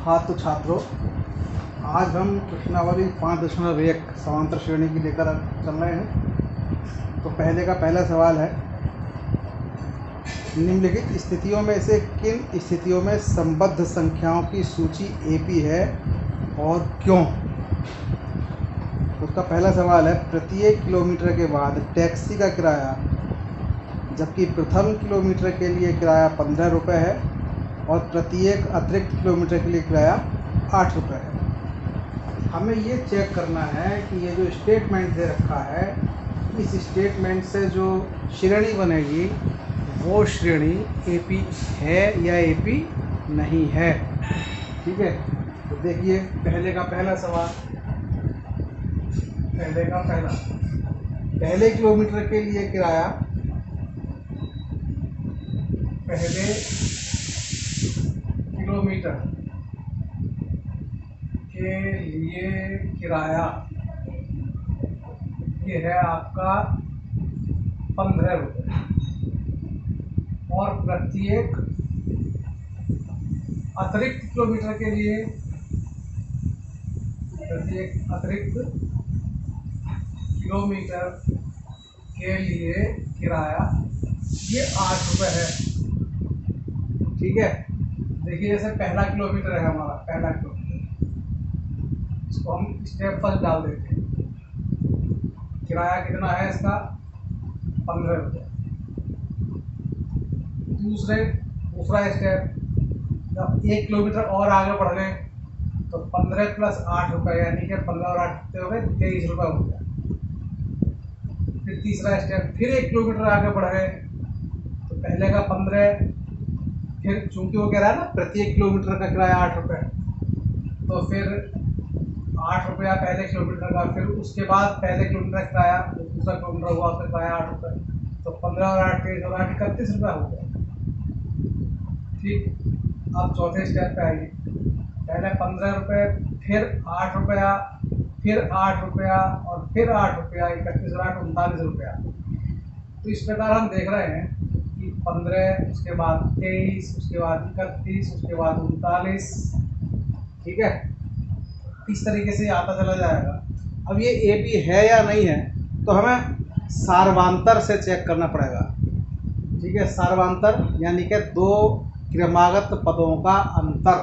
हाँ तो छात्रों, आज हम प्रश्नावली 5.1 समांतर श्रेणी की लेकर चल रहे हैं। तो पहला सवाल है, निम्नलिखित स्थितियों में से किन स्थितियों में संबद्ध संख्याओं की सूची एपी है और क्यों। उसका पहला सवाल है, प्रत्येक किलोमीटर के बाद टैक्सी का किराया, जबकि प्रथम किलोमीटर के लिए किराया 15 रुपये है और प्रत्येक अतिरिक्त किलोमीटर के लिए किराया 8 रुपये है। हमें ये चेक करना है कि ये जो स्टेटमेंट दे रखा है, इस स्टेटमेंट से जो श्रेणी बनेगी वो श्रेणी एपी है या एपी नहीं है। ठीक है, तो देखिए पहला सवाल, पहले किलोमीटर के लिए किराया, पहले किलोमीटर के लिए किराया ये है आपका 15 रुपये और प्रत्येक अतिरिक्त किलोमीटर के लिए, प्रत्येक अतिरिक्त किलोमीटर के लिए किराया ये 8 रुपये है। ठीक है, देखिए जैसे पहला किलोमीटर है हमारा, पहला किलोमीटर, इसको हम स्टेप फर्स्ट डाल देते हैं। किराया कितना है इसका? 15 रुपये। दूसरा स्टेप, जब 1 किलोमीटर और आगे बढ़ गए तो 15 + 8 रुपये, यानी कि 15 और 8 कितने हो गए? 23 रुपये हो गया। फिर तीसरा स्टेप, फिर 1 किलोमीटर आगे बढ़ गए तो पहले का 15, फिर चूंकि वो कह रहा है ना प्रत्येक किलोमीटर का किराया 8 रुपये, तो फिर 8 रुपया पहले किलोमीटर का, फिर उसके बाद पहले किलोमीटर का किराया, दूसरा किलोमीटर हुआ उसका किराया 8 रुपये, तो 15 और 8 23 और 8 31 रुपये हो गया। ठीक, अब चौथे स्टेप पे आइए। पहले 15 रुपये, फिर 8 रुपया, फिर 8 रुपया और फिर 8 रुपया, 31 और 8 39 रुपया। तो इस प्रकार हम देख रहे हैं कि 15, उसके बाद 23, उसके बाद 31, उसके बाद 39। ठीक है, इस तरीके से आता चला जाएगा। अब ये एपी है या नहीं है तो हमें सार्वंतर से चेक करना पड़ेगा। ठीक है, सार्वंतर यानी कि दो क्रमागत पदों का अंतर।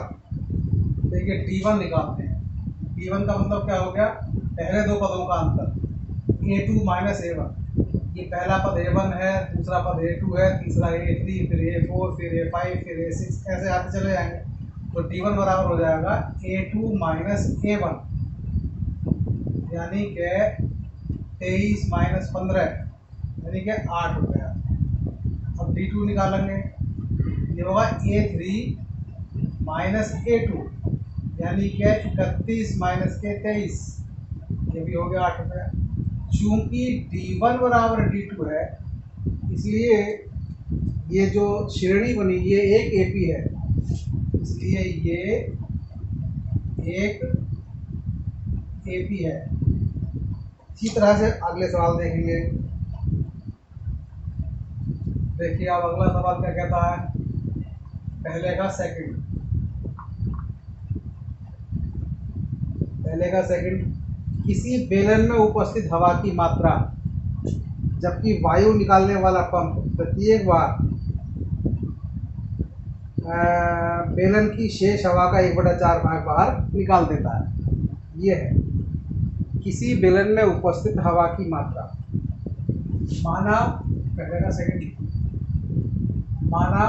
देखिए D1 निकालते हैं। D1 का मतलब क्या हो गया? पहले दो पदों का अंतर, A2 - A1। ये पहला पद A1 है, दूसरा पद A2 है, तीसरा A3, फिर A4, फिर A5, फिर A6, ऐसे आते चले जाएंगे। तो D1 बराबर हो जाएगा A2 - A1, यानी कि 23 - 15, यानी कि 8 रुपया। अब D2 निकालेंगे, ये होगा A3 - A2, यानी कि 31 - 23, ये भी हो गया 8 रुपया। चूंकि D1 बराबर D2 है, इसलिए ये जो श्रेणी बनी ये एक एपी है, इसलिए ये एक एपी है। इसी तरह से अगले सवाल देखेंगे। देखिए अब अगला सवाल क्या कहता है, पहले का सेकंड, किसी बेलन में उपस्थित हवा की मात्रा, जबकि वायु निकालने वाला पंप प्रत्येक बार बेलन की शेष हवा का 1/4 भाग बाहर निकाल देता है। ये है किसी बेलन में उपस्थित हवा की मात्रा। माना पहले का सेकंड, माना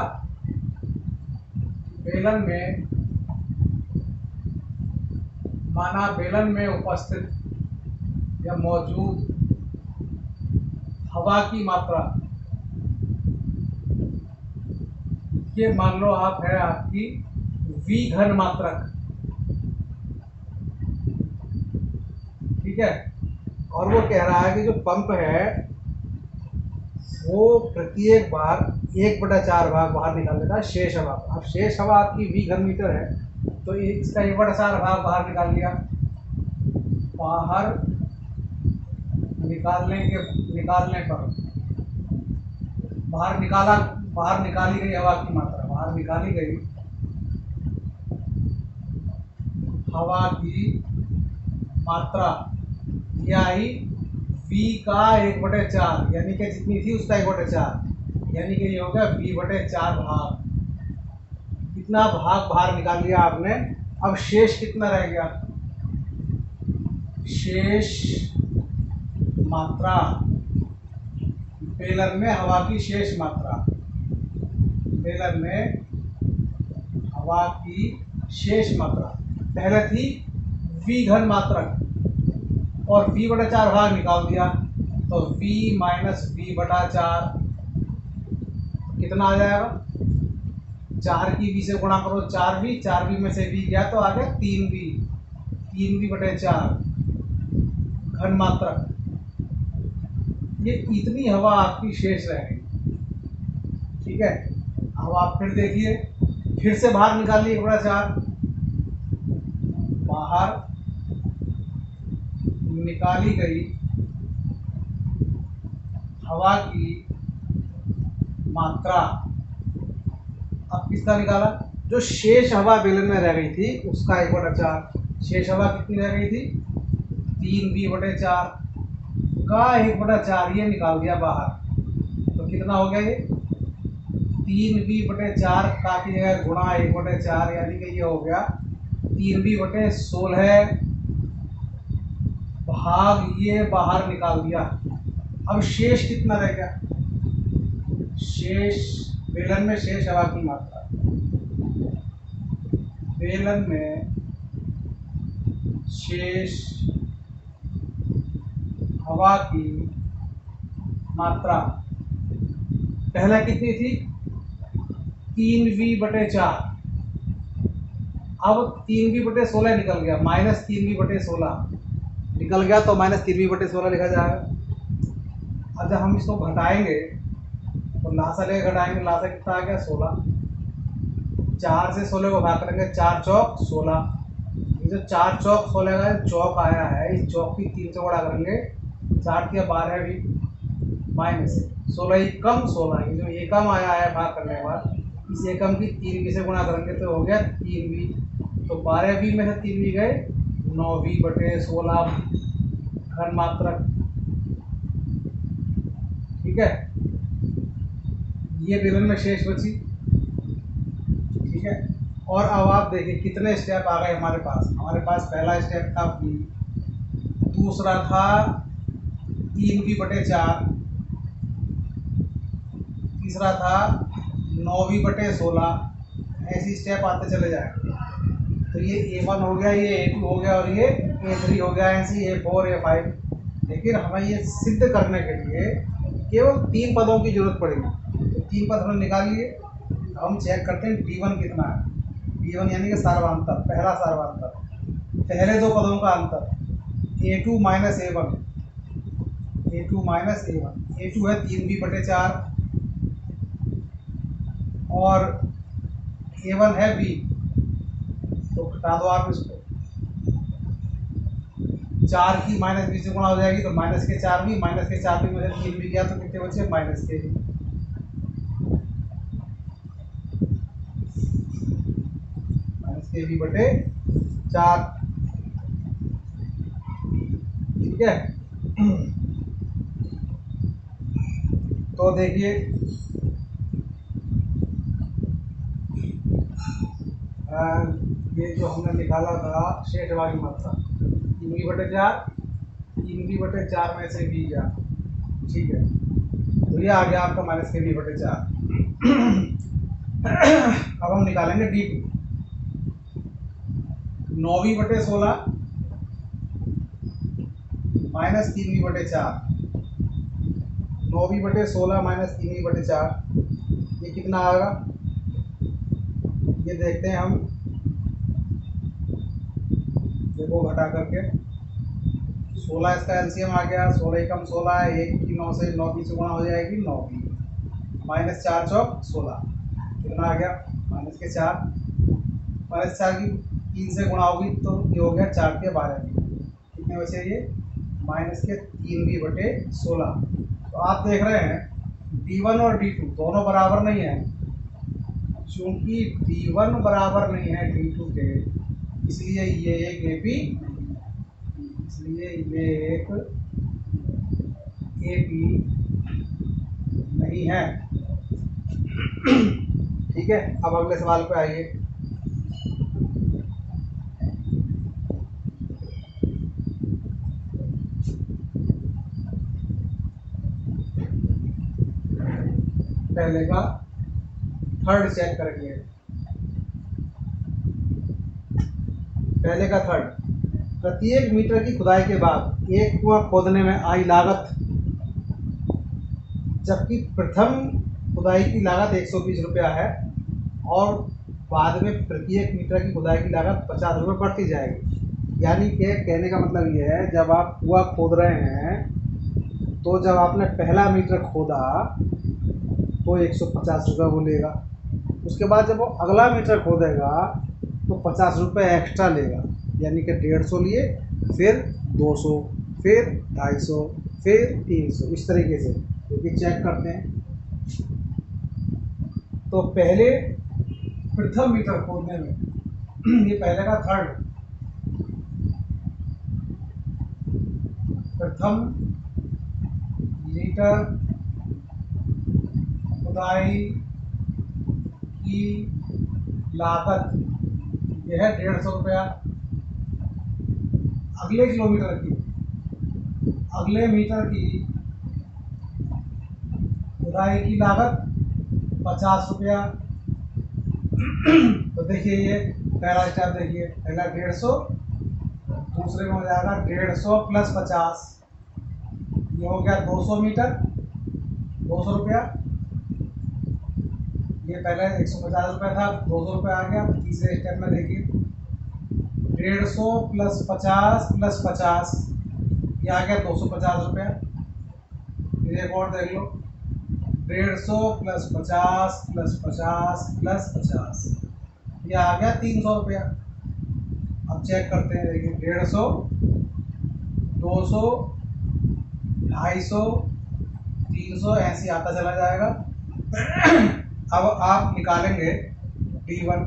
बेलन में उपस्थित या मौजूद हवा की मात्रा, ये मान लो आप है आपकी V घन मात्रक। ठीक है, और वो कह रहा है कि जो पंप है वो प्रत्येक बार 1/4 भाग बाहर निकाल देता है शेष हवा। अब शेष हवा आपकी V घन मीटर है, तो इसका 1/4 भाग बाहर निकाल लिया। बाहर निकालने पर बाहर निकाली गई हवा की मात्रा, बाहर निकाली गई हवा की मात्रा ये आई V का 1/4, यानी कि जितनी थी उसका 1/4, यानी कि ये हो गया V/4 भाग। कितना भाग बाहर निकाल लिया आपने। अब शेष कितना रह गया, शेष मात्रा, बेलन में हवा की शेष मात्रा, बेलन में हवा की शेष मात्रा पहले थी V घन मात्रक और V/4 भाग निकाल दिया, तो V माइनस V/4 कितना आ जाएगा, 4 की V से गुणा करो 4V, 4V में से V गया तो आ गया 3V, 3V/4 घन मात्रक। ये इतनी हवा आपकी शेष रह गई। ठीक है, अब आप फिर देखिए, फिर से बाहर निकालिए 1/4, बाहर निकाली गई हवा की मात्रा। अब किसका निकाला, जो शेष हवा बेलन में रह गई थी उसका 1/4। शेष हवा कितनी रह गई थी, 3V/4 का 1/4 ये निकाल दिया बाहर, तो कितना हो गया ये 3V/4 का की जगह गुणा 1/4, यानी कि ये हो गया 3V/16 भाग ये बाहर निकाल दिया। अब शेष कितना रह गया, शेष बेलन में शेष हवा की मात्रा, बेलन में शेष हवा की मात्रा पहले कितनी थी 3V/4, अब 3V/16 निकल गया, माइनस 3V/16 निकल गया, तो माइनस 3V/16 लिखा जाएगा। अब जब हम इसको घटाएंगे तो लासा लेकर घटाएंगे, लासा कितना आ गया 16, 4 से 16 को भाग करेंगे, 4 चौक 16, ये जो 4 चौक 16 का चौक आया है, इस चौक की 3 से गुणा करेंगे, 4 के 12 भी माइनस 16 एकम 16, ये जो एकम आया है भाग करने के बाद, इस एकम की 3V से गुणा करेंगे तो हो गया 3V, तो 12V में से 3V गए, 9V/16 घन मात्रक। ठीक है, ये बेलन में शेष बची। ठीक है, और अब आप देखिए कितने स्टेप आ गए हमारे पास पहला स्टेप था V, दूसरा था 3V/4, तीसरा था 9V/16, ऐसी स्टेप आते चले जाएंगे। तो ये A1 हो गया, ये A2 हो गया और ये A3 हो गया, ऐसे A4 A5। लेकिन हमें ये सिद्ध करने के लिए केवल 3 पदों की जरूरत पड़ेगी, तो 3 पद हमने निकाल लिए। अब हम चेक करते हैं D1 कितना है, D1 यानी कि सार्वधातुक, पहला सार्वधातुक, पहले 2 पदों का अंतर, A2 minus A1, A2 minus A1, A2 है 3V/4 और A1 है V, तो घटा दो आप इसको, 4 की माइनस V से गुणा हो जाएगी, तो माइनस के 4V, माइनस के 4V में से 3V गया तो कितने बचे, माइनस के V, माइनस के V/4। ठीक है, तो देखिए ये जो हमने निकाला था शेष हवा की मात्रा 3V/4, 3V/4 में से V गया। ठीक है, तो ये आ गया आपका माइनस के V/4। अब हम निकालेंगे D2, 9V/16 minus 3V/4, 9V/16 minus 3V/4, ये कितना आएगा, ये देखते हैं हम, देखो घटा करके 16 इसका एलसीएम आ गया, 16 एकम 16 है, 1 की 9 से 9V से गुणा हो जाएगी 9V, माइनस 4 चौक 16, कितना आ गया माइनस के 4, माइनस 4 की 3 से गुणा होगी तो ये हो गया 4 के 12V, कितने बचे ये माइनस के 3V/16। तो आप देख रहे हैं D1 और D2 दोनों बराबर नहीं है, चूंकि D1 बराबर नहीं है D2 के, इसलिए ये एक एपी, इसलिए ये एक एपी नहीं है। ठीक है, अब अगले सवाल पे आइए। पहले का थर्ड चेक करेंगे। पहले का थर्ड, प्रत्येक मीटर की खुदाई के बाद एक कुआं खोदने में आई लागत, जबकि प्रथम खुदाई की लागत 120 रुपया है और बाद में प्रत्येक मीटर की खुदाई की लागत 50 रुपये बढ़ती जाएगी। यानी कि कहने का मतलब ये है, जब आप कुआं खोद रहे हैं तो जब आपने पहला मीटर खोदा तो 150 रुपये वो लेगा, उसके बाद जब वो अगला मीटर खोदेगा तो 50 रुपये एक्स्ट्रा लेगा, यानी कि 150 लिए, फिर 200, फिर 250, फिर 300, इस तरीके से। क्योंकि चेक करते हैं तो पहले प्रथम मीटर खोदने में ये पहले का थर्ड, प्रथम मीटर खुदाई की लागत यह है 150 रुपया। अगले किलोमीटर की, अगले मीटर की खुदाई की लागत 50 रुपया। तो देखिए ये पहला स्टेप, देखिए पहला 150, दूसरे में हो जाएगा 150 प्लस 50, ये हो गया 200 मीटर, 200 रुपया। ये पहले 150 रुपया था, 200 रुपया आ गया। तीसरे स्टेप में देखिए 150 प्लस 50 प्लस 50, ये आ गया 250 रुपया। फिर एक और देख लो, 150 प्लस 50 प्लस 50 प्लस 50, ये आ गया 300 रुपया। अब चेक करते हैं, देखिए 150, 200, 250, 300, ऐसे आता चला जाएगा। अब आप निकालेंगे D1।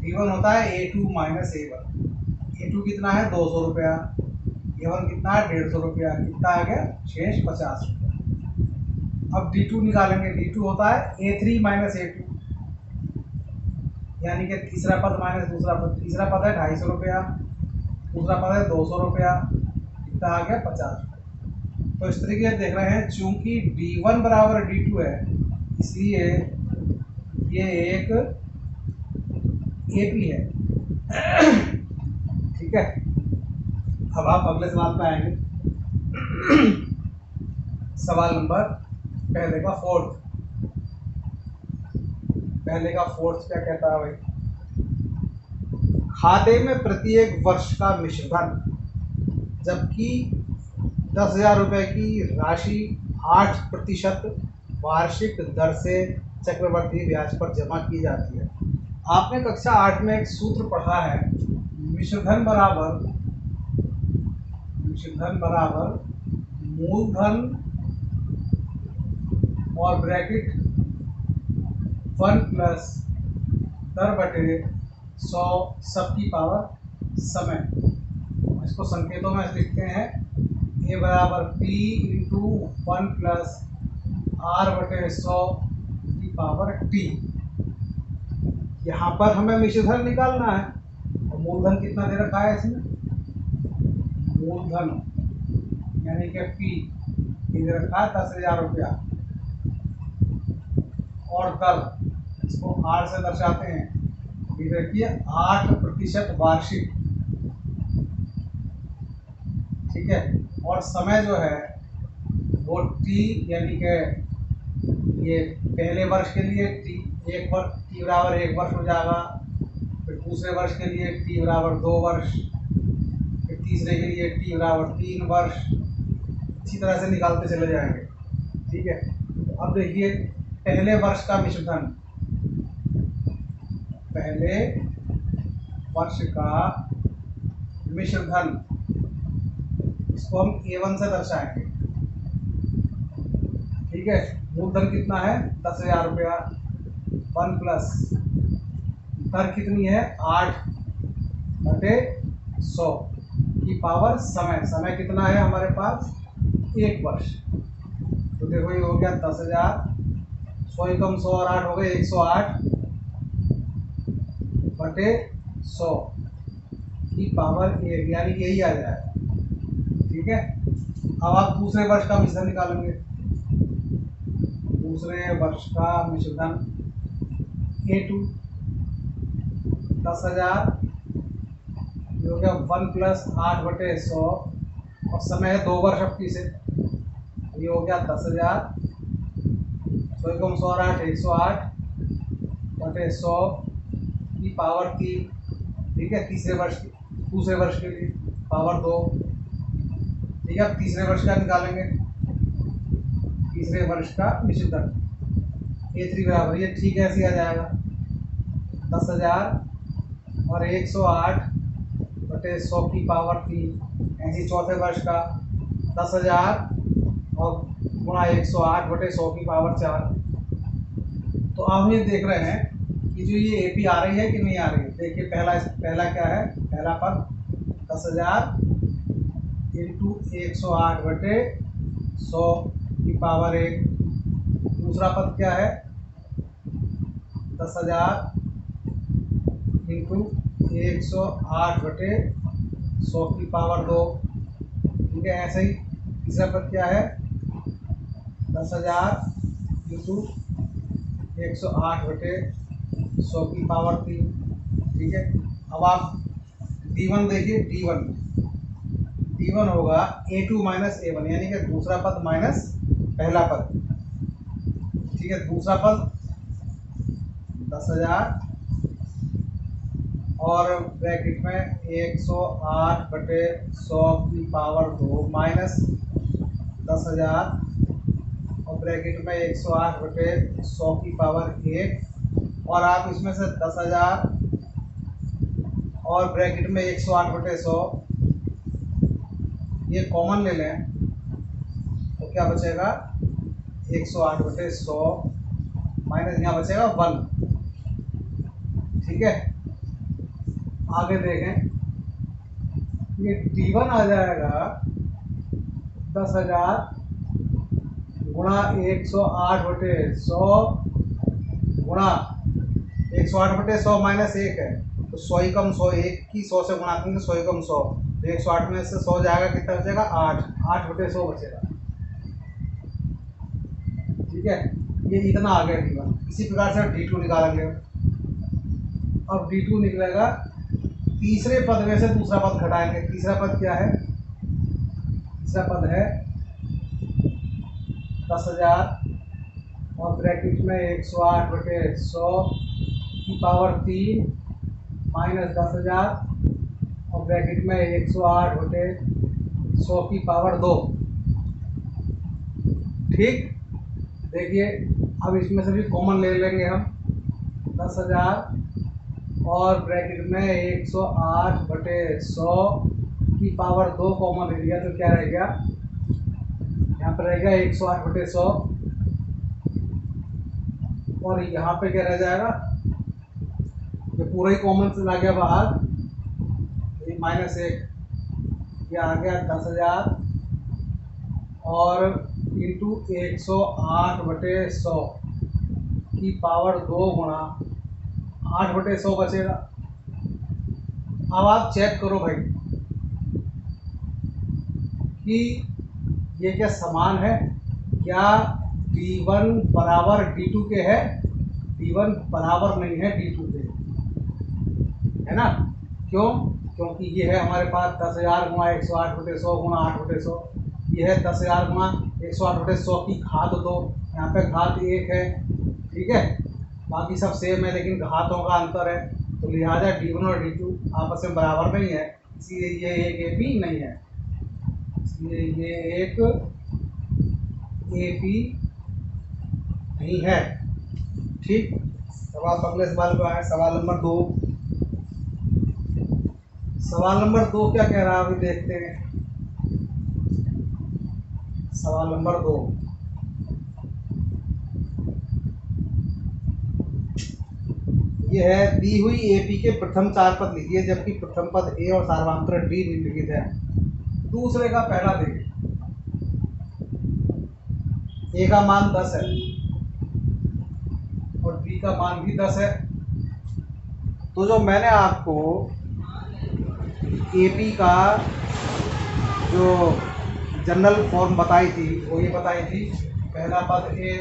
D1 होता है A2 माइनस A1। A2 कितना है 200 रुपया, A1 कितना है 150 रुपया, कितना आ गया शेष 50 रुपया। अब D2 निकालेंगे, D2 होता है A3 माइनस A2, यानी कि तीसरा पद माइनस दूसरा पद। तीसरा पद है 250 रुपया, दूसरा पद है 200 रुपया, कितना आ गया 50 रुपया। तो इस तरीके से देख रहे हैं, चूंकि D1 बराबर D2 है, इसलिए ये एक एपी है। ठीक है, अब आप अगले सवाल पे आएंगे। सवाल नंबर पहले का फोर्थ। पहले का फोर्थ क्या कहता है भाई, खाते में प्रत्येक वर्ष का मिश्रधन, जबकि 10,000 रुपये की राशि 8% वार्षिक दर से चक्रवर्ती ब्याज पर जमा की जाती है। आपने कक्षा 8 में एक सूत्र पढ़ा है, मिश्रधन बराबर मूलधन और ब्रैकेट 1 प्लस दर बटे 100 सबकी पावर समय। इसको संकेतों में लिखते हैं, ए बराबर P इंटू 1 प्लस R बटे 100 की पावर T। यहाँ पर हमें मिश्रधन निकालना है और मूलधन कितना दे रखा है इसमें, मूलधन यानी कि P दे रखा है 10,000 रुपया, और दर इसको R से दर्शाते हैं, ये देखिए 8% वार्षिक। ठीक है, और समय जो है वो T, यानी कि ये पहले वर्ष के लिए T बराबर 1 वर्ष हो जाएगा, फिर दूसरे वर्ष के लिए T बराबर 2 वर्ष, फिर तीसरे के लिए T बराबर 3 वर्ष, इसी तरह से निकालते चले जाएंगे। ठीक है, अब देखिए पहले वर्ष का मिश्रधन, पहले वर्ष का मिश्रधन, इसको हम A1 से दर्शाएंगे। ठीक है, मूलधन कितना है 10,000 रुपया, 1 प्लस दर कितनी है 8, बटे 100 की पावर समय। समय कितना है हमारे पास? 1 वर्ष। तो देखो ये हो गया 10,000, 100 एकम 100 और 8 हो गए 108 बटे 100 की पावर 1, यानी यही आ जाएगा। ठीक है, अब आप दूसरे वर्ष का मिश्रण निकालेंगे। दूसरे वर्ष का मिश्रण A2 10,000 हो गया 1 प्लस 8 बटे 100 और समय है 2 वर्ष अब की से। ये हो गया 10,000, 100 एकम 100 और 8 108 बटे 100 की पावर 3। ठीक है, तीसरे वर्ष की, दूसरे वर्ष के लिए पावर 2। ठीक है, अब तीसरे वर्ष का निकालेंगे। तीसरे वर्ष का मिश्रण A3 बराबर, ये ठीक है ऐसे आ जाएगा 10,000 और 108 बटे 100 की पावर 3। ऐसे चौथे वर्ष का 10,000 और गुणा 108 बटे 100 की पावर 4। तो आप ये देख रहे हैं कि जो ये AP आ रही है कि नहीं आ रही है। देखिए पहला क्या है, पहला पद 10,000 इंटू 108 बटे 100 की पावर 1। दूसरा पद क्या है, 10,000 इंटू 108 बटे 100 की पावर 2। ठीक है, ऐसे ही तीसरा पद क्या है, 10,000 इंटू 108 बटे 100 की पावर 3। ठीक है, अब आप D1 देखिए। D1 होगा A2 माइनस A1, यानी कि दूसरा पद माइनस पहला पद। ठीक है, दूसरा पद 10,000 और ब्रैकेट में 108 बटे 100 की पावर 2 माइनस 10,000 और ब्रैकेट में 108 बटे 100 की पावर 1। और आप इसमें से 10,000 और ब्रैकेट में 108 बटे 100 ये कॉमन ले लें तो क्या बचेगा, 108 बटे 100 माइनस यहाँ बचेगा 1। ठीक है, आगे देखें, ये D1 आ जाएगा 10,000 गुणा 108 बटे 100 गुणा 108 बटे 100 माइनस 1 है तो 100 ही कम 100, 1 की 100 से गुणा करेंगे 100 ही कम 100, तो 108 में से 100 जाएगा, कितना बचेगा 8 बटे 100 बचेगा। ठीक है, ये इतना आ गया D1। इसी प्रकार से D2 निकालेंगे। अब D2 निकलेगा, तीसरे पद में से दूसरा पद घटाएंगे। तीसरा पद क्या है, तीसरा पद है 10,000 और ब्रैकेट में 108 बटे 100 की पावर 3 माइनस 10,000 और ब्रैकेट में 108 बटे 100 की पावर 2। ठीक, देखिए अब इसमें से भी कॉमन ले लेंगे हम। 10,000 और ब्रैकेट में 108 बटे 100 की पावर 2 कॉमन ले लिया तो क्या रह गया, यहाँ पर रहेगा 108 बटे 100 और यहाँ पे क्या रह जाएगा, ये पूरा ही कॉमन से ला गया बाहर, ये -1, ये आ गया 10,000 और इंटू 108 बटे 100 की पावर 2 गुणा 8 बटे 100 बचेगा। अब आप चेक करो भाई कि ये क्या समान है, क्या D1 बराबर D2 के है? D1 बराबर नहीं है D2 के, है ना। क्यों? क्योंकि ये है हमारे पास 10,000 गुणा 108 बटे 100 गुणा 8 बटे 100, ये है 10,000 गुणा 108 बटे 100 की घात 2, यहाँ पे घात 1 है। ठीक है, बाकी सब सेम है लेकिन घातों का अंतर है, तो लिहाजा D1 और D2 आपस में बराबर नहीं है, इसलिए ये एक AP नहीं है, इसलिए ये एक AP नहीं है। ठीक, अब आप अगले सवाल पे आए, सवाल नंबर 2। सवाल नंबर 2 क्या कह रहा है अभी देखते हैं। सवाल नंबर 2, ये है दी हुई एपी के प्रथम 4 पद लिखिए, जबकि प्रथम पद ए और सार्वधातुक डी निम्नलिखित है। दूसरे का पहला देखिए, ए का मान 10 है और बी का मान भी 10 है। तो जो मैंने आपको एपी का जो जनरल फॉर्म बताई थी वो ये बताई थी, पहला पद ए,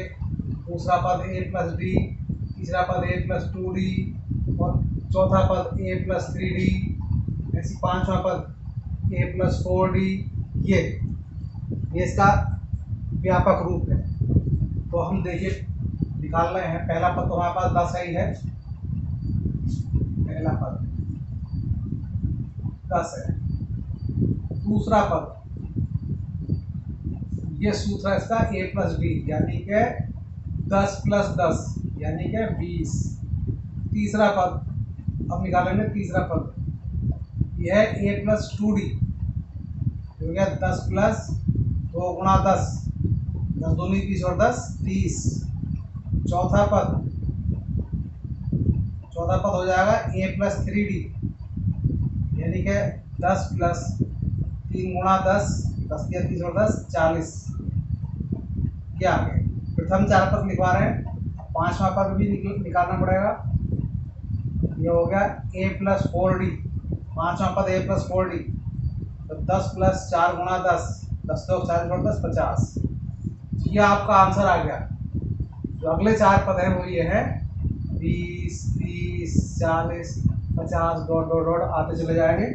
दूसरा पद ए प्लस डी, तीसरा पद ए प्लस 2d और चौथा पद ए प्लस 3d, ऐसी पांचवा पद ए प्लस 4d। ये इसका व्यापक रूप है। तो हम देखिए निकाल रहे हैं। पहला पद तो हमारे पास 10 ही है, पहला पद 10 है। दूसरा पद, ये सूत्र है इसका ए प्लस बी, यानी कि 10 प्लस 10 यानी कि 20। तीसरा पद अब निकालेंगे, तीसरा पद यह है ए प्लस 2d, हो गया 10 प्लस 2 गुणा 10, 10 दूनी 20 और 10 30। चौथा पद हो जाएगा ए प्लस 3d, यानी कि 10 प्लस 3 गुणा 10, 10 या 30 और 10 40। क्या आ गया? प्रथम 4 पद लिखवा रहे हैं, पांचवा पद भी निकालना पड़ेगा। ये हो गया ए प्लस 4d, पांचवा पद ए प्लस 4d, तो 10 प्लस 4 गुणा 10, 10 तो 40 और 10 50। ये आपका आंसर आ गया। जो अगले 4 पद हैं वो ये है 20, 30, 40, 50 डॉट डॉट डॉट आते चले जाएंगे।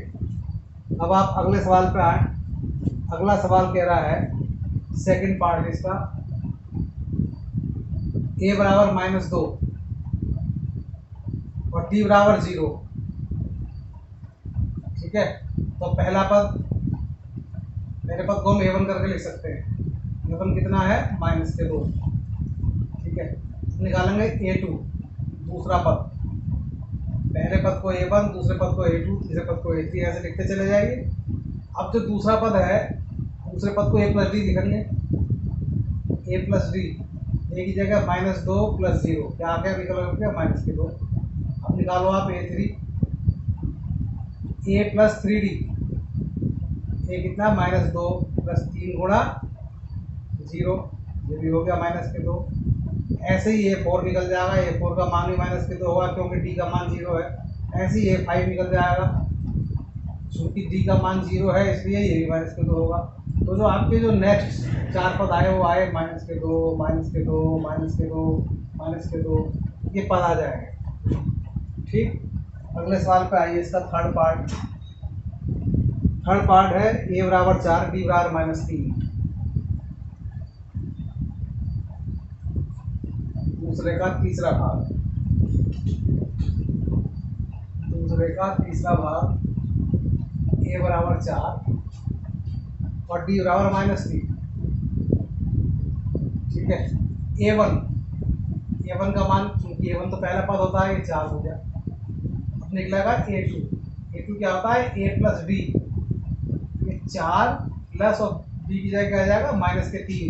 अब आप अगले सवाल पे आए। अगला सवाल कह रहा है, सेकंड पार्ट है इसका, ए बराबर -2 और डी बराबर 0। ठीक है, तो पहले पद को हम A1 करके लिख सकते हैं। A1 कितना है? -2। ठीक है, निकालेंगे A2, दूसरा पद। पहले पद को A1, दूसरे पद को A2, तीसरे पद को A3, ऐसे लिखते चले जाइए। अब जो दूसरा पद है, दूसरे पद को A प्लस डी लिखेंगे, A प्लस डी, ए की जगह -2 प्लस 0, क्या आ गया? निकल गया -2। अब निकालो आप A3, ए प्लस 3d, ए कितना? -2 प्लस 3 गुणा 0, ये भी हो गया -2। ऐसे ही A4 निकल जाएगा, A4 का मान भी -2 होगा क्योंकि d का मान 0 है। ऐसे ही A5 निकल जाएगा, चूंकि d का मान 0 है इसलिए ये भी -2 होगा। तो जो आपके जो नेक्स्ट 4 पद आए वो आए -2, -2, -2, ये पद आ जाएंगे। ठीक, अगले सवाल पे आइए। इसका थर्ड पार्ट है ए बराबर 4, बी बराबर -3। दूसरे का तीसरा भाग, ए बराबर 4 और डी बराबर -3। ठीक है, A1 का मान, क्योंकि A1 तो पहला पद होता है, ये 4 हो गया। अब निकलेगा A2 क्या होता है? A प्लस डी, ये 4 प्लस और डी की जगह क्या आ जाएगा? -3,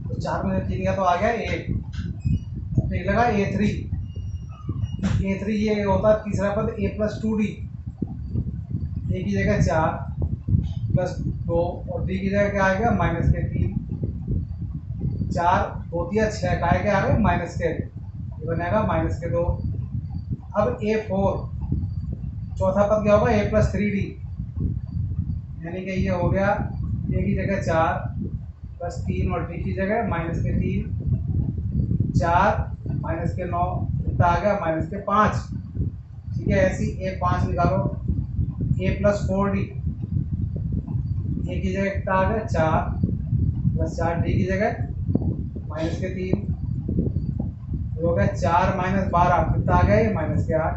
तो 4 में से 3 का तो आ गया 1। निकलेगा A3, ये होता है तीसरा पद A प्लस 2d, ए की जगह 4 प्लस 2 और डी की जगह क्या आ गया? -3, 4 2 दिया 6 का है, क्या आ गया? -10, ये बनेगा -2। अब A4, चौथा पद क्या होगा? A प्लस 3d, यानी कि ये हो गया ए की जगह 4 प्लस 3 और डी की जगह -3, 4 -9, कितना आ गया? -5। ठीक है, ऐसी A5 निकालो, A प्लस 4d, ए की जगह कितना आ गया? 4 प्लस 4, डी की जगह -3, हो गया 4 -12, कितना आ गया? ये -8।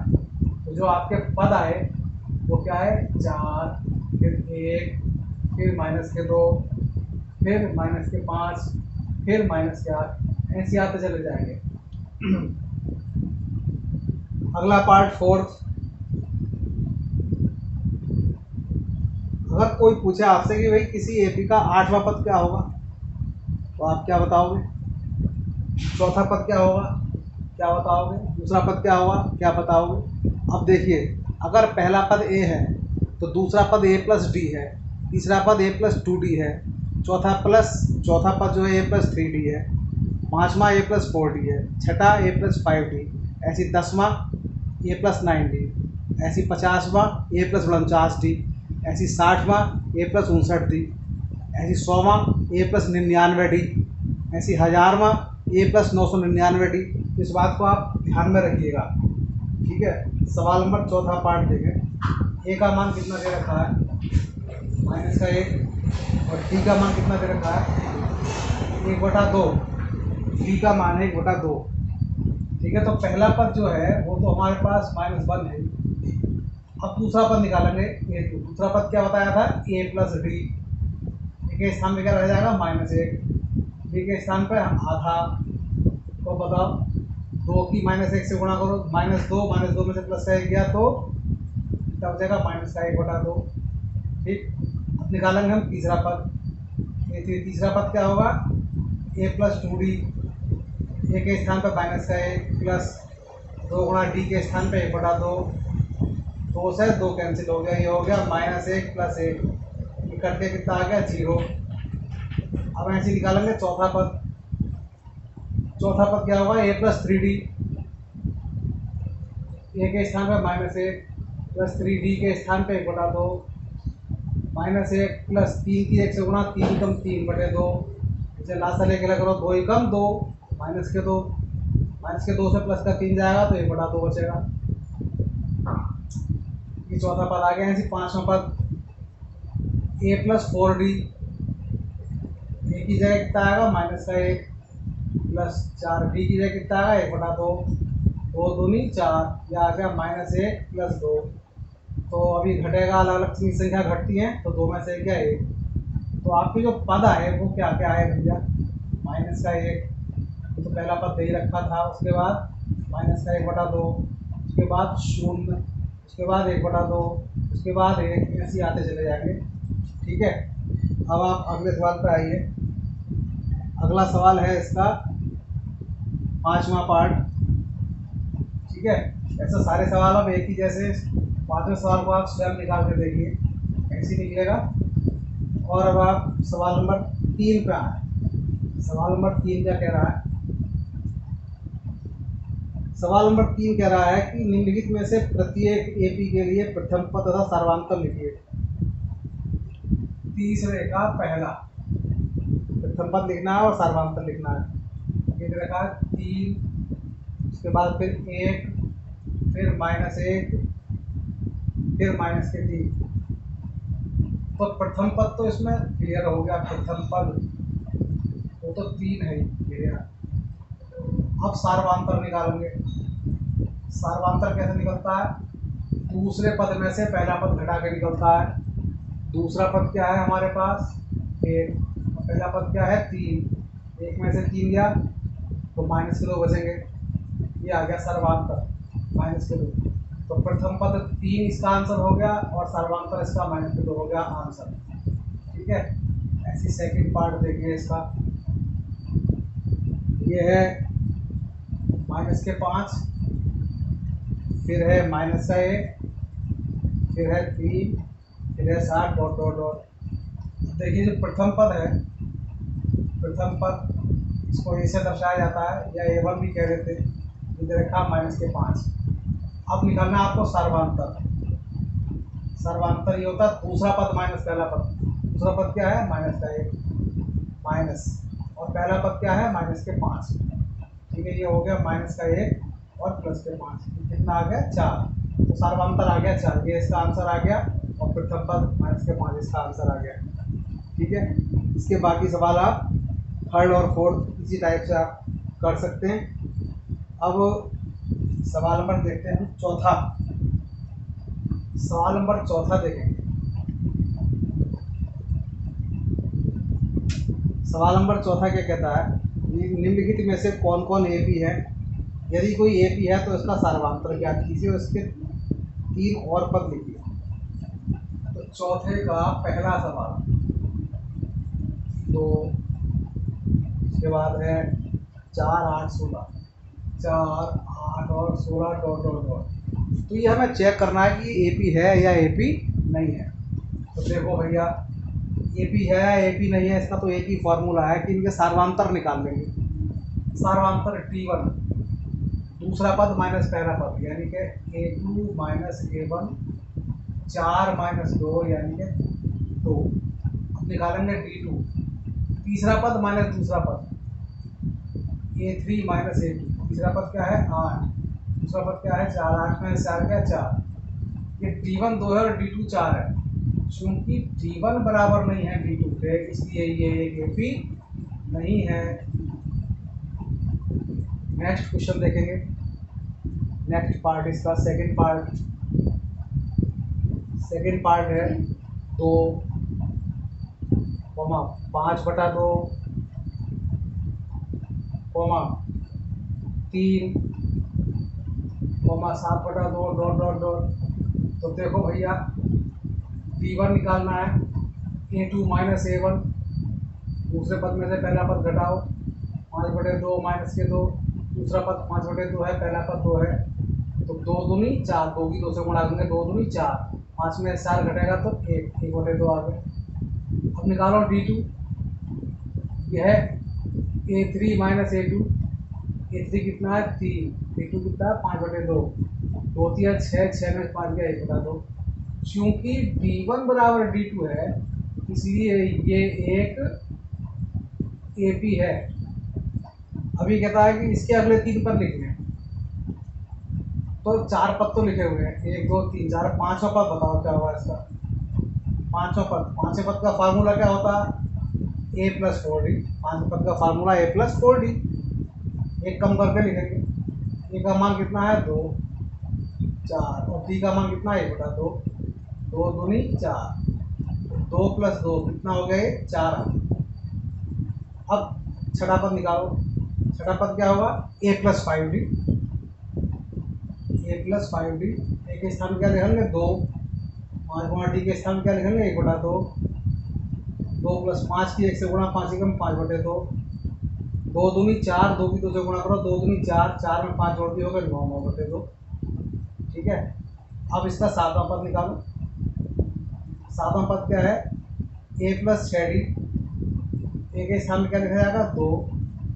तो जो आपके पद आए वो क्या है? 4, फिर 1, फिर -2, फिर -5, फिर -8, ऐसे आते चले जाएंगे। अगला पार्ट फोर्थ। अगर कोई पूछे आपसे कि भाई किसी एपी का 8वां पद क्या होगा, तो आप क्या बताओगे? चौथा पद क्या होगा? क्या बताओगे? दूसरा पद क्या होगा, क्या बताओगे? अब देखिए, अगर पहला पद ए है तो दूसरा पद ए प्लस डी है, तीसरा पद ए प्लस 2d है, चौथा पद जो है ए प्लस 3d है, पाँचवा ए प्लस 4d है, छठा ए प्लस 5d, ऐसी 10वां ए प्लस 9d, ऐसी 50वां ए प्लस 49d, ऐसी 60वां ए प्लस 59d, ऐसी 100वां ए प्लस 99d, ऐसी 1000वां ए प्लस 999d। इस बात को आप ध्यान में रखिएगा, ठीक है। सवाल नंबर चौथा पार्ट देखें। ए का मान कितना दे रखा है, -1, और डी का मान कितना दे रखा है, 1/2। डी का मान है 1/2, ठीक है। तो पहला पद जो है वो तो हमारे पास -1 है। अब दूसरा पद निकालेंगे A2। दूसरा पद क्या बताया था, a प्लस डी। ए के स्थान पे क्या रह जाएगा, -1। डी के स्थान पे आधा। तो बताओ, 2 की -1 से गुणा करो, -2 में से प्लस का 1 गया तो क्या हो जाएगा, -1/2। ठीक। अब निकालेंगे हम तीसरा पद। तीसरा पद क्या होगा, a प्लस 2d। ए के स्थान पर -1 प्लस 2 गुणा डी के स्थान पे 1/2। 2 से 2 कैंसिल हो गया, ये हो गया -1 प्लस 1, ये करके कितना आ गया, 0। अब ऐसे निकालेंगे चौथा पद। चौथा पद क्या होगा, a प्लस 3d। ए के स्थान पर -1 प्लस 3d के स्थान पे 1/2, -1 प्लस 3 की 1 से गुणा, 3 कम 3/2, इसे लास्ट से लेके करो, 2 कम 2, -2 से प्लस का 3 जाएगा तो 1/2 बचेगा। ये चौथा पद आ गया। ऐसी पांचवा पद, a प्लस 4d। ए की जगह कितना आएगा, -1 प्लस 4d की जगह कितना आएगा, 1/2। 2 दूनी 4, यह आ गया -1 प्लस 2। तो अभी घटेगा, अलग अलग संख्या घटती है तो 2 में से क्या 1। तो आपके जो पद आए वो क्या क्या आए भैया, -1, तो पहला पद दे रखा था, उसके बाद -1/2, उसके बाद 0, उसके बाद 1/2, उसके बाद 1, ऐसे आते चले जाएंगे, ठीक है। अब आप अगले सवाल पर आइए। अगला सवाल है इसका 5वां पार्ट, ठीक है। ऐसा सारे सवाल अब एक ही जैसे, 5वें सवाल को आप स्वयं निकाल कर देखिए, ऐसे निकलेगा। और अब आप सवाल नंबर 3 पे आए। सवाल नंबर 3 क्या कह रहा है, सवाल नंबर 3 कह रहा है कि निम्नलिखित में से प्रत्येक एपी के लिए प्रथम पद तथा सर्वांतर लिखिए। तीसरे का पहला प्रथम पद लिखना है और सर्वांतर लिखना है। ये रखा 3, उसके बाद फिर 1, फिर -1, फिर -3। तो प्रथम पद तो इसमें क्लियर हो गया, प्रथम पद वो तो 3 है क्लियर। अब सार्वधातुक निकालेंगे। सार्वधातुक कैसे निकलता है, दूसरे पद में से पहला पद घटा के निकलता है। दूसरा पद क्या है हमारे पास, 1, पहला पद क्या है, 3। 1 में से 3 गया तो -2 बचेंगे, ये आ गया सर्वांतर, -2। तो प्रथम पद 3 इसका आंसर हो गया और सर्वांतर इसका -2 हो गया आंसर, ठीक है। ऐसी सेकंड पार्ट देखिए इसका, ये है -5, फिर है -1, फिर है 3, फिर है 7 ... देखिए जो प्रथम पद है, प्रथम पद इसको ए से दर्शाया जाता है या A1 भी कह देते हैं, इधर रखा -5। अब निकालना आपको सर्वांतर। सर्वांतर ये होता है दूसरा पद माइनस पहला पद। दूसरा पद क्या है, -1 माइनस, और पहला पद क्या है, -5, ठीक है। ये हो गया -1 और +5, कितना आ गया, 4। तो सर्वांतर आ गया 4, ये इसका आंसर आ गया, और प्रथम पद -5 इसका आंसर आ गया, ठीक है। इसके बाकी सवाल आप थर्ड और फोर्थ इसी टाइप से आप कर सकते हैं। अब सवाल नंबर देखते हैं चौथा। सवाल नंबर चौथा देखेंगे। सवाल नंबर चौथा क्या कहता है, निम्नलिखित में से कौन कौन एपी है, यदि कोई एपी है तो इसका सार्वधातुक ज्ञात कीजिए और इसके 3 और पद लिखिए। तो चौथे का पहला सवाल 2, उसके बाद है 4, 8, 16। 4, 8 और 16 डॉट डॉट डॉट। तो ये हमें चेक करना है कि AP है या AP नहीं है। तो देखो भैया, AP है या AP नहीं है, इसका तो एक ही फॉर्मूला है कि इनके सार्वांतर निकाल लेंगे। सार्वांतर T1 दूसरा पद माइनस पहला पद यानी कि A2 माइनस A1 4 माइनस 2 यानी कि 2। अब निकालेंगे D2 तीसरा पद माइनस दूसरा पद A3 माइनस A2। तीसरा पद क्या है 8, दूसरा पद क्या है 4। 8 में 4 क्या 4। ये D1 2 है और D2 4 है। चूंकि D1 बराबर नहीं है D2 के, इसलिए ये एक AP नहीं है। नेक्स्ट क्वेश्चन देखेंगे। नेक्स्ट पार्ट इसका सेकंड पार्ट है 2, 5/2, 3, 7/2 डॉट डॉट डॉट। तो देखो भैया, D1 निकालना है A2 माइनस A1। दूसरे पद में से पहला पद घटाओ 5/2 माइनस के 2। दूसरा पद 5/2 है, पहला पद 2 है, तो 2 दूनी 4, 2 की 2 से गुणा करेंगे 2 दूनी 4। 5 में 4 घटेगा तो 1/2 आ गए। अब निकालो D2। यह है A3 माइनस A2। A3 कितना है 3, A2 कितना है 5/2। 2 3 6, 6 में 5 गया 1/2। चूंकि D1 बराबर D2 है, इसलिए ये एक AP है। अभी कहता है कि इसके अगले 3 पद लिखने हैं, तो 4 पद तो लिखे हुए हैं, 1 2 3 4। 5वां पद बताओ क्या होगा इसका। 5वें पद का फार्मूला क्या होता है A प्लस 4D। 5वें पद का फार्मूला A प्लस 4D। एक कम करके लिखेंगे। A का मान कितना है 2, 4 और D का मान कितना है 1/2। 2 दूनी 4, 2 प्लस 2 कितना हो गए 4। अब छठा पद निकालो। छठा पद क्या होगा A plus 5D। A plus 5D A के स्थान क्या लिखेंगे 2। 5/D के स्थान क्या लिखेंगे 1/2। 2 प्लस 5 की 1 से गुणा 5 एकम 5/2। 2 दूनी 4, 2 की 2 से गुणा करो 2 दूनी 4, 4 में 5 जोड़ दी होगा 9/2। ठीक है। अब इसका 7वां पद निकालो। 7वां पद क्या है A प्लस 6D। A के स्थान में क्या लिखा जाएगा 2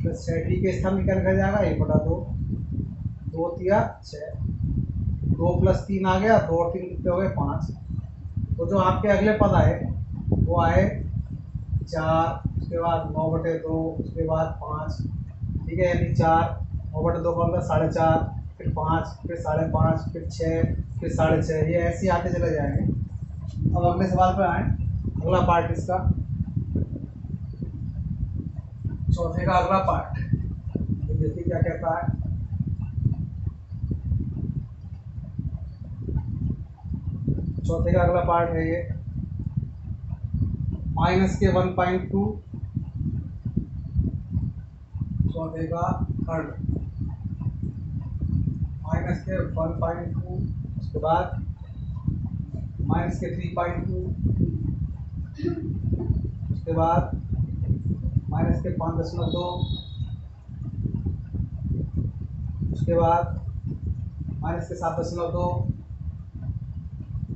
प्लस 6D के स्थान में क्या लिखा जाएगा 1/2। 2 तिया 6, 2 प्लस 3 आ गया, 2 और 3 कितने हो गए 5। तो जो आपके अगले पद आए वो आए 4, उसके बाद 9/2, उसके बाद 5। ठीक है, यानी 4 9/2 का मतलब 4.5, फिर 5, फिर 5.5, फिर 6, फिर 6.5। ये ऐसे आते चले जाएंगे। अब अगले सवाल पे आए। अगला पार्ट इसका चौथे का अगला पार्ट, देखिए क्या कहता है। चौथे का अगला पार्ट है ये माइनस के 1.2। चौथे का थर्ड माइनस के 1.2, उसके बाद माइनस के 3.2, उसके बाद माइनस के 5.2, उसके बाद माइनस के 7.2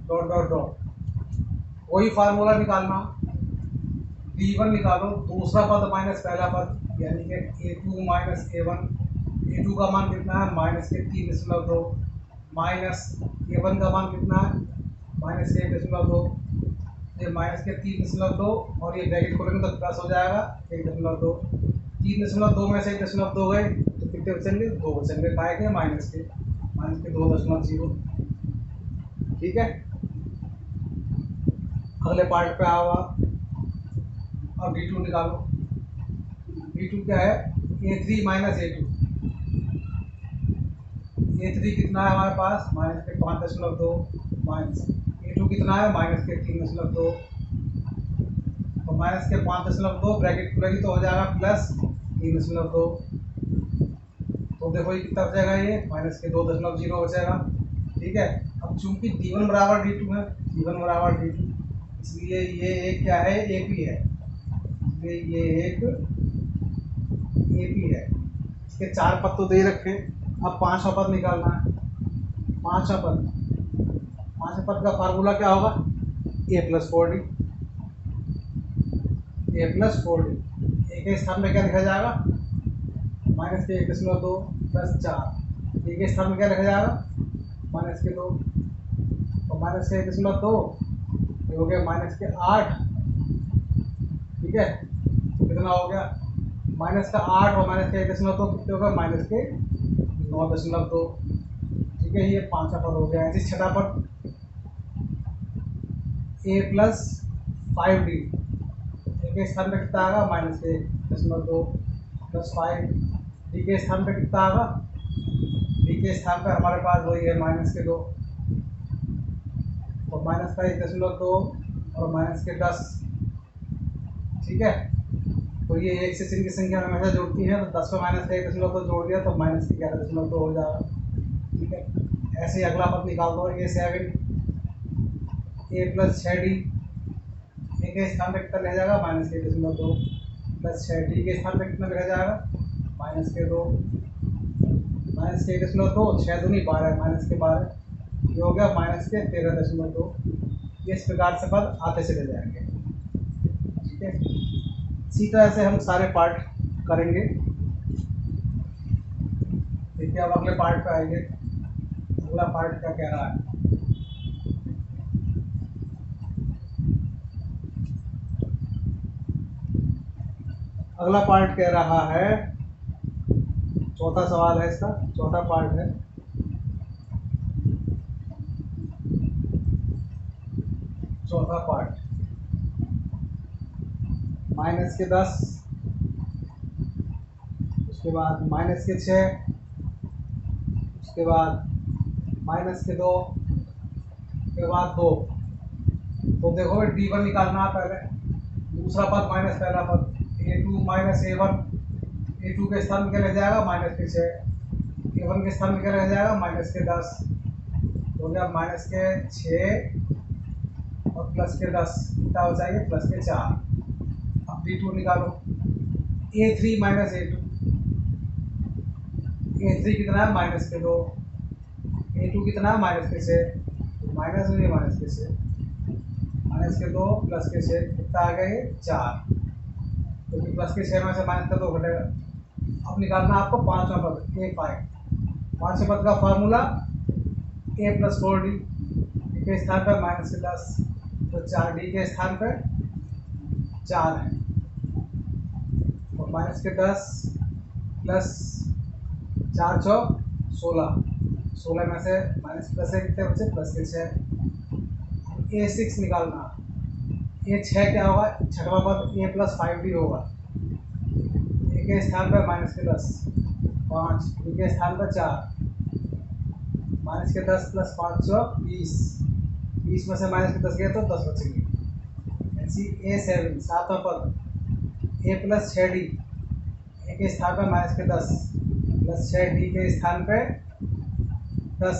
डॉट डॉट डॉट। वही फार्मूला निकालना। D1 निकालो दूसरा पद माइनस पहला पद यानी कि A2 माइनस A1। A2 का मान कितना है माइनस के 3.2, माइनस A1 का मान कितना है माइनस के 1.2। ये माइनस के 3.2 और ये ब्रैकेट खोलेंगे तो प्लस हो जाएगा 1.2। 3.2 में से 1.2 गए तो कितने बचेंगे 2 बचेंगे। काय के माइनस के 2.0। ठीक है। अगले पार्ट पे आओ आप। अब D2 निकालो। D2 क्या है A3 माइनस A2। A3 कितना है हमारे पास माइनस के 5.2, माइनस A2 कितना है माइनस के 3.2। तो माइनस के 5.2 ब्रैकेट खुलेगी तो हो जाएगा प्लस 3.2। तो देखो ये कितना बचेगा ये माइनस के 2.0 बचेगा। ठीक है। अब चूंकि D1 बराबर D2 है, D1 बराबर D2, इसलिए ये एक क्या है AP है। इसलिए ये एक AP है। इसके 4 पद तो दे रखे, अब पाँचवा पद निकालना है। पाँचवा पद का फार्मूला क्या होगा? ए प्लस 4d। ए प्लस 4d ए के स्थान में क्या लिखा जाएगा? माइनस के 1.2 प्लस 4। ए के स्थान में क्या लिखा जाएगा? माइनस के 2 और माइनस के 1.2 ये हो गया माइनस के 8। ठीक है, तो कितना हो गया? माइनस का 8 और माइनस के 1.2 कितने होगा? माइनस के 9.2। ठीक है, ये पांचवा पद हो गया। ऐसे छठा पद ए प्लस 5d ए के स्थान पे कितना आएगा? माइनस के 1.2 प्लस 5। डी के स्थान पे कितना आएगा? डी के स्थान पे हमारे पास वही है माइनस के 2 और माइनस का 1.2 और माइनस के 10। ठीक है, तो ये एक से चिन्ह की संख्या हमेशा जोड़ती है, तो 10 में माइनस का 1.2 जोड़ दिया तो माइनस के 11.2 हो जाएगा। ठीक है, ऐसे ही अगला पद निकाल दो। ए 7 ए प्लस 6d ए के स्थान पे कितना लिखा जाएगा? माइनस के 1.2 प्लस 6। डी के स्थान पे कितना लिखा जाएगा? माइनस के 2। माइनस के 1.2 6 दूनी 12 माइनस के 12 ये हो गया माइनस के 13.2। इस प्रकार से पद आते चले जाएंगे। ठीक है, इसी तरह से हम सारे पार्ट करेंगे। देखिए अब अगले पार्ट पे आएंगे। अगला पार्ट क्या कह रहा है? अगला पार्ट कह रहा है, चौथा सवाल है इसका, चौथा पार्ट है। चौथा पार्ट माइनस के 10, उसके बाद माइनस के 6, उसके बाद माइनस के 2, उसके बाद 2। तो देखो भाई d1 निकालना है पहले। दूसरा पद माइनस पहला पद a2 माइनस a1। a2 के स्थान में क्या रह जाएगा? माइनस के 6। a1 के स्थान में क्या रह जाएगा? माइनस के 10। हो गया माइनस के 6 और प्लस के 10 कितना हो जाएगा? प्लस के 4। अब d2 निकालो। a3 माइनस a2 a3 कितना है? माइनस के 2। a2 कितना है? माइनस के 6। माइनस हो गया माइनस के 6 माइनस के 2 प्लस के 6 कितना आ गया? ये 4। क्योंकि प्लस के 6 में से माइनस का 2 घटेगा। अब निकालना आपको पांचवा पद a5। पांचवें पद का फार्मूला a प्लस 4d के स्थान पर माइनस के 10 तो 4d के स्थान पर 4 है और माइनस के 10 प्लस 4 चौक 16। 16 में से माइनस प्लस है कितने बचे? प्लस के 6। a6 निकालना। a6 क्या होगा? छठवा पद a प्लस 5d होगा। ए के स्थान पर माइनस के 10 5, डी के स्थान पर 4। माइनस के 10 प्लस 5 चौक 20। 20 में से माइनस के 10 गए तो 10 बचेंगे। ऐसी a7 सातवां पद a प्लस 6d ए के स्थान पर माइनस के 10 प्लस 6 डी के स्थान पे 10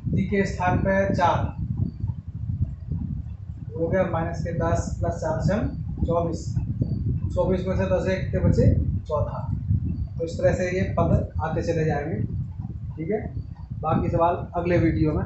डी के स्थान पे 4 हो गया माइनस के 10 प्लस 4 से 24। 24 में से 10 एक के बचे 14। तो इस तरह से ये पद आते चले जाएंगे। ठीक है, बाकी सवाल अगले वीडियो में